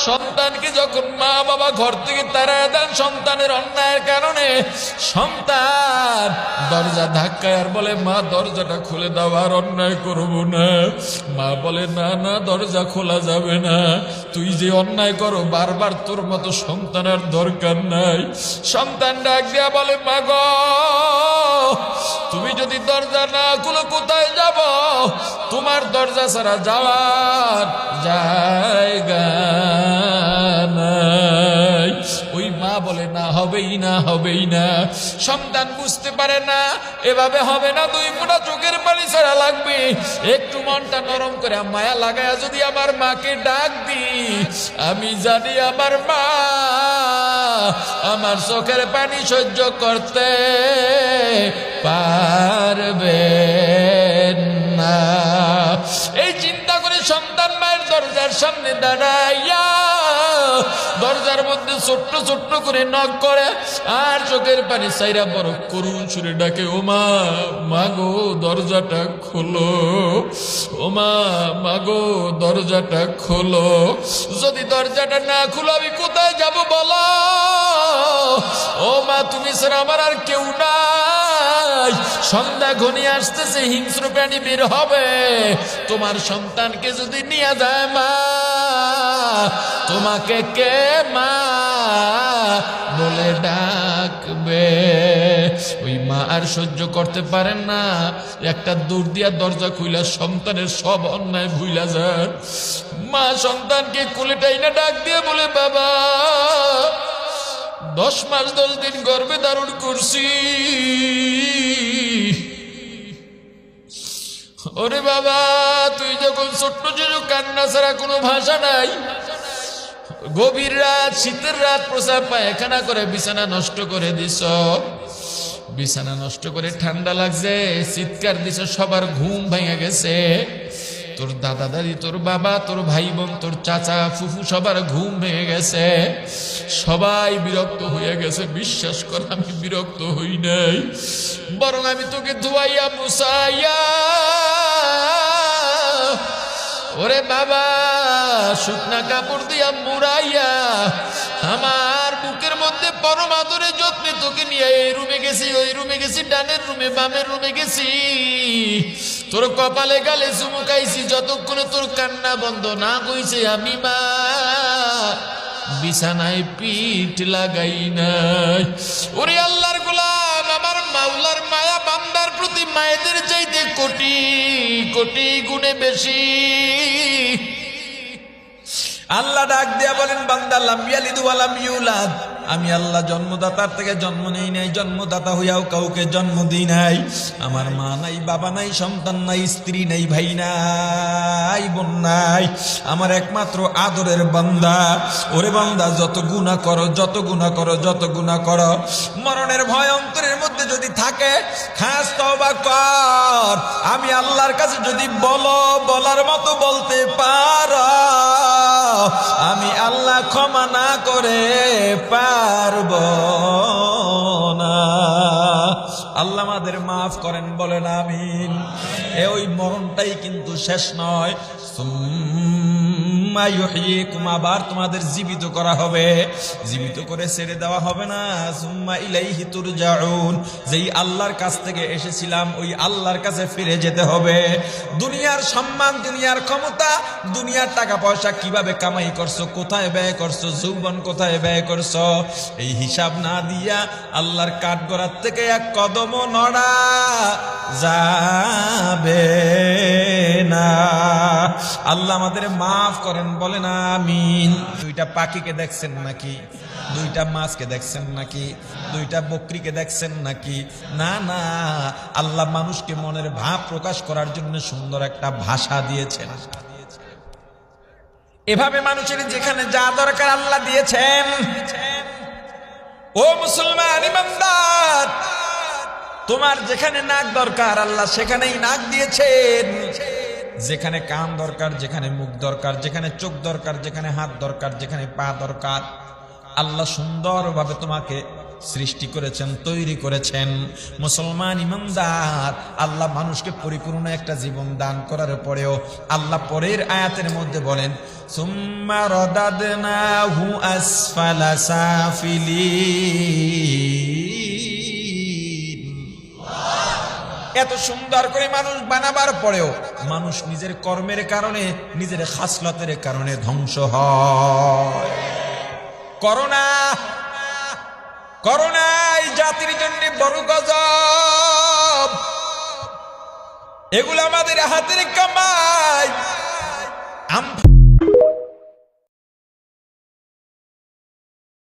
সন্তানকে যখন মা বাবা ঘর থেকে তাড়ায় দেন সন্তানের অন্যায়ের কারণে, সন্তান দরজা ধাক্কায় আর বলে মা দরজাটা খুলে দাও, আর অন্যায় করবো না। মা বলে না না, দরজা খোলা যাবে না, তুই যে অন্যায় করো বারবার, তোর মতো সন্তান আর দরকার নাই। সন্তান ডাক দিয়া বলে মা গো, তুমি যদি দরজা না খুলো কোথায় যাব? তোমার দরজা ছাড়া যাওয়ার জায়গা নাই। ওই মা বলে না, হবেই না, হবেই না। সন্তান বুঝতে পারে না এভাবে হবে না, 2 ফোঁটা চোখের পানি ছাড়া লাগবে। একটু মনটা নরম করে মায়া লাগায়া যদি আমার মাকে ডাক দি, আমি জানি আমার মা আমার চোখের পানি সহ্য করতে পারবে না। এই চিন্তা করে সন্তান মায়ের দরজার সামনে দাঁড়াইয়া দরজার মধ্যে ছোট্ট ছোট্ট করে নক করে আর চোখের পানি চাইরা বড় করুণ সুরে ডাকে, ও মা, মাগো দরজাটা খোলো, ও মা, মাগো দরজাটা খোলো। যদি দরজাটা না খুলো আমি কোথায় যাব বলো? ও মা, তুমি ছাড়া আমার আর কেউ নাই। সন্ধ্যা ঘনিয়ে আসতেছে, হিংস্র প্রাণী বের হবে। তোমার সন্তানকে যদি নিয়ে যায় মা, তোমাকে কে মা বলে ডাকবে? ওই মা আর সহ্য করতে পারেন না, একটা দৌড় দিয়া দরজা খুইলা সন্তানের সব অন্যায় ভুইলা যান। মা সন্তানকে কোলে টাইনা ডাক দিয়ে বলে, বাবা 10 মাস 10 দিন গর্ভে ধারণ করছি। ওরে বাবা, তুই যখন ছোট্ট ছিল কান্না ছাড়া কোনো ভাষা নাই। গভীর রাত, শীতের রাত প্রসাব পায়খানা করে বিছানা নষ্ট করে দিছ, বিছানা নষ্ট করে ঠান্ডা লাগছে, চিৎকার দিছ, সবার ঘুম ভেঙে গেছে। তোর দাদা দাদি, তোর বাবা, তোর ভাই বোন, তোর চাচা ফুফু সবার ঘুম ভেঙে গেছে, সবাই বিরক্ত হয়ে গেছে। বিশ্বাস কর আমি বিরক্ত হই নাই, বরং আমি তোকে ধুয়াইয়া মুছাইয়া, ওরে বাবা শুকনা কাপড় দিয়া মুড়াইয়া আমার বুকের মধ্যে পরম আদরে যত্নে তোকে নিয়ে এই রুমে গেছি, ওই রুমে গেছি, ডানের রুমে বামের রুমে গেছি, তোর কপালে গালে চুমুকাইছি, যতক্ষণে তোর কান্না বন্ধ না হইছে আমি মা বিছানায় পিঠ লাগাই নাই। ওরে আল্লাহর গোলাম, আমার মাওলার মায়া বান্দার প্রতি মায়েদের চাইতে কোটি কোটি গুণে বেশি। আল্লাহ ডাক দিয়া বলেন, বান্দা লাম ইয়ালিদ ওয়া লাম ইউলাদ, আমি আল্লাহ জন্মদাতার থেকে জন্ম নেই নাই, জন্মদাতা হইয়াও কাউকে জন্ম দিই নাই। আমার মা নাই, বাবা নাই, সন্তান নাই, স্ত্রী নাই, ভাই নাই, বোন নাই, আমার একমাত্র আদরের বান্দা। ওরে বান্দা, যত গুনাহ করো, যত গুনাহ করো, যত গুনাহ করো, মরণের ভয় অন্তরের মধ্যে যদি থাকে, খাস তওবা কর। আমি আল্লাহর কাছে যদি বলার মতো বলতে পারো, আমি আল্লাহ ক্ষমা না করে পারব না। আল্লাহ আমাদের মাফ করেন, বলেন আমিন। ওই মরণটাই কিন্তু শেষ নয়, আবার তোমাদের জীবিত করা হবে, জীবিত করে ছেড়ে দেওয়া হবে না। সুম্মা ইলাইহি তুরজাউন, যেই আল্লাহর কাছ থেকে এসেছিলাম ওই আল্লাহর কাছে ফিরে যেতে হবে। দুনিয়ার সম্মান, দুনিয়ার ক্ষমতা, দুনিয়ার টাকা পয়সা কিভাবে কামাই করছো, কোথায় ব্যয় করছো, যৌবন কোথায় ব্যয় করছো, এই হিসাব না দিয়া আল্লাহর কাঠগড়ার থেকে এক কদমও নড়া যাবে না। আল্লাহ আমাদের মাফ করেন, বলেন আমিন। 2টা পাখিকে দেখছেন নাকি? 2টা মাছকে দেখছেন নাকি? 2টা বকরিকে দেখছেন নাকি? না না, আল্লাহ মানুষকে মনের ভাব প্রকাশ করার জন্য সুন্দর একটা ভাষা দিয়েছেন। এভাবে মানুষের যেখানে যা দরকার আল্লাহ দিয়েছেন। ও মুসলমান ইমানদার, তোমার যেখানে নাক দরকার আল্লাহ সেখানেই নাক দিয়েছেন, যেখানে কান দরকার, যেখানে মুখ দরকার, যেখানে চোখ দরকার, যেখানে হাত দরকার, যেখানে পা দরকার, আল্লাহ সুন্দরভাবে তোমাকে সৃষ্টি করেছেন, তৈরি করেছেন। মুসলমান ইমানদার, আল্লাহ মানুষকে পরিপূর্ণ একটা জীবন দান করার পরেও আল্লাহ পরের আয়াতের মধ্যে বলেন, সুম্মা রাদাদনাহু আসফালা সাফিলিন। এত সুন্দর করে মানুষ বানাবার পরেও মানুষ নিজের কর্মের কারণে, নিজের খাসলতের কারণে ধ্বংস হয়। করোনা এই জাতির জন্য বড় গজব। এগুলো আমাদের হাতের কামাই।